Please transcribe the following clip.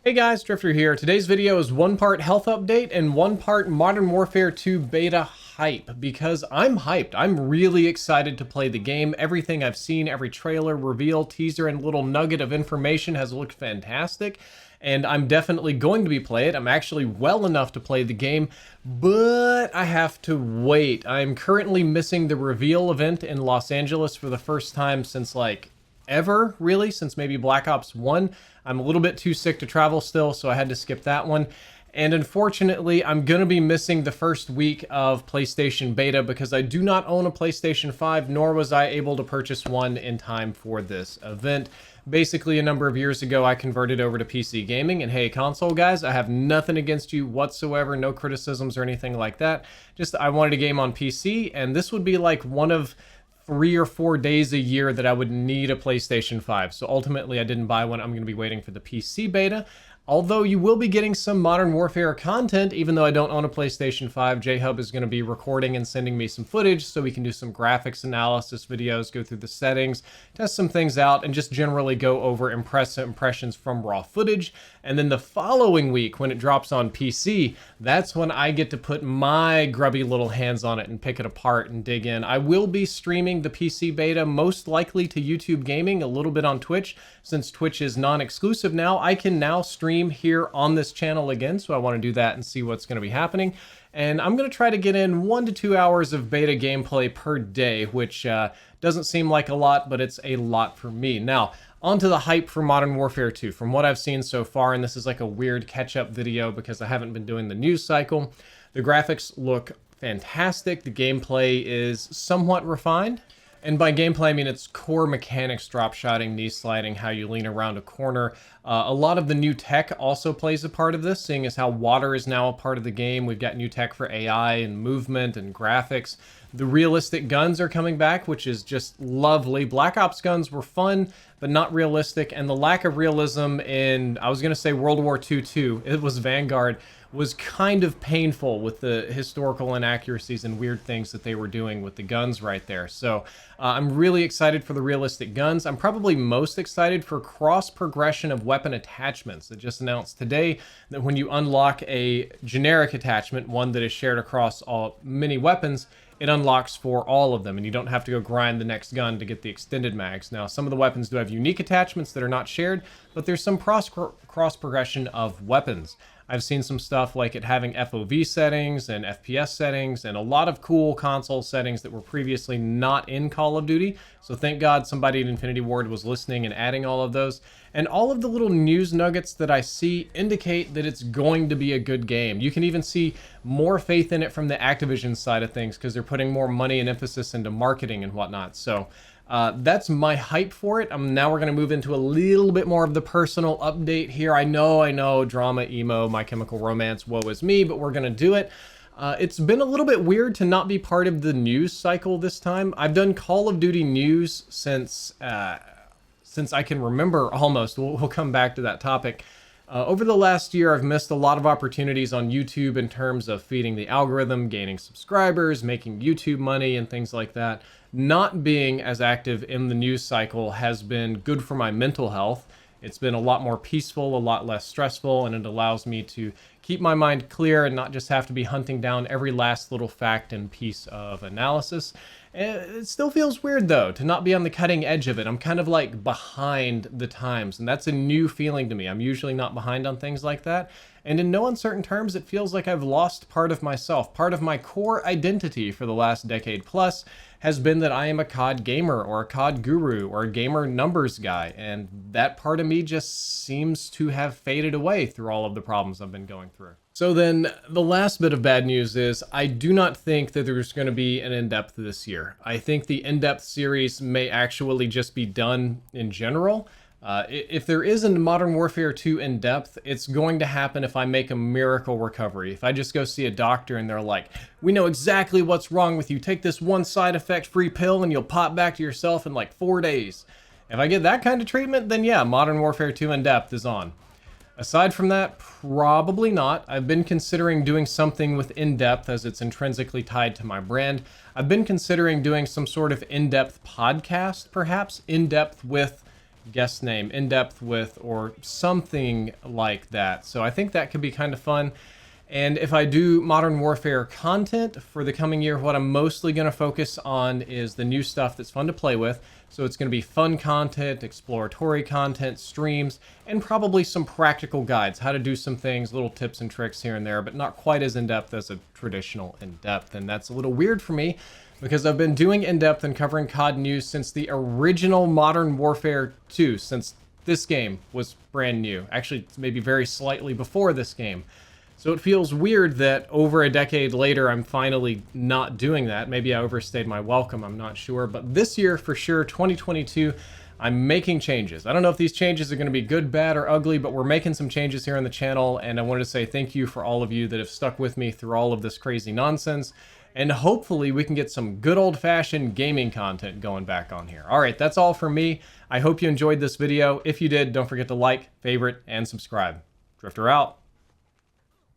Hey guys, Drifter here. Today's video is one part health update and one part Modern Warfare 2 beta hype, because I'm hyped. I'm really excited to play the game. Everything I've seen, every trailer, reveal, teaser, and little nugget of information has looked fantastic, and I'm definitely going to be playing it. I'm actually well enough to play the game, but I have to wait. I'm currently missing the reveal event in Los Angeles for the first time since ever, really, since maybe Black Ops 1. I'm a little bit too sick to travel still, so I had to skip that one. And unfortunately, I'm going to be missing the first week of PlayStation Beta because I do not own a PlayStation 5, nor was I able to purchase one in time for this event. Basically, a number of years ago, I converted over to PC gaming, and hey, console guys, I have nothing against you whatsoever, no criticisms or anything like that. Just I wanted a game on PC, and this would be like one of 3 or 4 days a year that I would need a PlayStation 5. So ultimately I didn't buy one. I'm going to be waiting for the PC beta. Although you will be getting some Modern Warfare content, even though I don't own a PlayStation 5, J-Hub is going to be recording and sending me some footage so we can do some graphics analysis videos, go through the settings, test some things out, and just generally go over impressions from raw footage. And then the following week, when it drops on PC, that's when I get to put my grubby little hands on it and pick it apart and dig in. I will be streaming the PC beta, most likely to YouTube Gaming, a little bit on Twitch. Since Twitch is non-exclusive now, I can now stream here on this channel again, so I want to do that and see what's going to be happening. And I'm going to try to get in 1 to 2 hours of beta gameplay per day, which doesn't seem like a lot, but it's a lot for me. Now, onto the hype for Modern Warfare 2. From what I've seen so far, and this is like a weird catch-up video because I haven't been doing the news cycle, the graphics look fantastic. The gameplay is somewhat refined. And by gameplay, I mean its core mechanics, drop shotting, knee sliding, how you lean around a corner. A lot of the new tech also plays a part of this, seeing as how water is now a part of the game. We've got new tech for AI and movement and graphics. The realistic guns are coming back, which is just lovely. Black Ops guns were fun, but not realistic. And the lack of realism in, I was going to say World War II too, it was Vanguard, was kind of painful with the historical inaccuracies and weird things that they were doing with the guns right there. So I'm really excited for the realistic guns. I'm probably most excited for cross progression of weapon attachments. It just announced today that when you unlock a generic attachment, one that is shared across many weapons, it unlocks for all of them, and you don't have to go grind the next gun to get the extended mags. Now, some of the weapons do have unique attachments that are not shared, but there's some cross progression of weapons. I've seen some stuff like it having FOV settings and FPS settings and a lot of cool console settings that were previously not in Call of Duty. So thank God somebody at Infinity Ward was listening and adding all of those. And all of the little news nuggets that I see indicate that it's going to be a good game. You can even see more faith in it from the Activision side of things because they're putting more money and emphasis into marketing and whatnot. So that's my hype for it. Now we're going to move into a little bit more of the personal update here. I know, drama, emo, My Chemical Romance, woe is me, but we're going to do it. It's been a little bit weird to not be part of the news cycle this time. I've done Call of Duty news since I can remember almost. We'll come back to that topic. Over the last year, I've missed a lot of opportunities on YouTube in terms of feeding the algorithm, gaining subscribers, making YouTube money, and things like that. Not being as active in the news cycle has been good for my mental health. It's been a lot more peaceful, a lot less stressful, and it allows me to keep my mind clear and not just have to be hunting down every last little fact and piece of analysis. It still feels weird, though, to not be on the cutting edge of it. I'm kind of like behind the times, and that's a new feeling to me. I'm usually not behind on things like that. And in no uncertain terms, it feels like I've lost part of myself. Part of my core identity for the last decade plus has been that I am a CoD gamer or a CoD guru or a gamer numbers guy. And that part of me just seems to have faded away through all of the problems I've been going through. So then the last bit of bad news is I do not think that there's going to be an in-depth this year. I think the in-depth series may actually just be done in general. If there is a Modern Warfare 2 in-depth, it's going to happen if I make a miracle recovery. If I just go see a doctor and they're like, we know exactly what's wrong with you. Take this one side effect free pill and you'll pop back to yourself in like 4 days. If I get that kind of treatment, then yeah, Modern Warfare 2 in-depth is on. Aside from that, probably not. I've been considering doing something with in-depth as it's intrinsically tied to my brand. I've been considering doing some sort of in-depth podcast, perhaps, in-depth with guest name, In Depth With, or something like that. So I think that could be kind of fun. And if I do Modern Warfare content for the coming year, what I'm mostly going to focus on is the new stuff that's fun to play with. So it's going to be fun content, exploratory content, streams, and probably some practical guides, how to do some things, little tips and tricks here and there, but not quite as in-depth as a traditional in-depth. And that's a little weird for me because I've been doing in-depth and covering COD news since the original Modern Warfare 2, since this game was brand new. Actually, maybe very slightly before this game. So it feels weird that over a decade later, I'm finally not doing that. Maybe I overstayed my welcome, I'm not sure. But this year, for sure, 2022, I'm making changes. I don't know if these changes are going to be good, bad, or ugly, but we're making some changes here on the channel. And I wanted to say thank you for all of you that have stuck with me through all of this crazy nonsense. And hopefully we can get some good old-fashioned gaming content going back on here. All right, that's all from me. I hope you enjoyed this video. If you did, don't forget to like, favorite, and subscribe. Drifter out.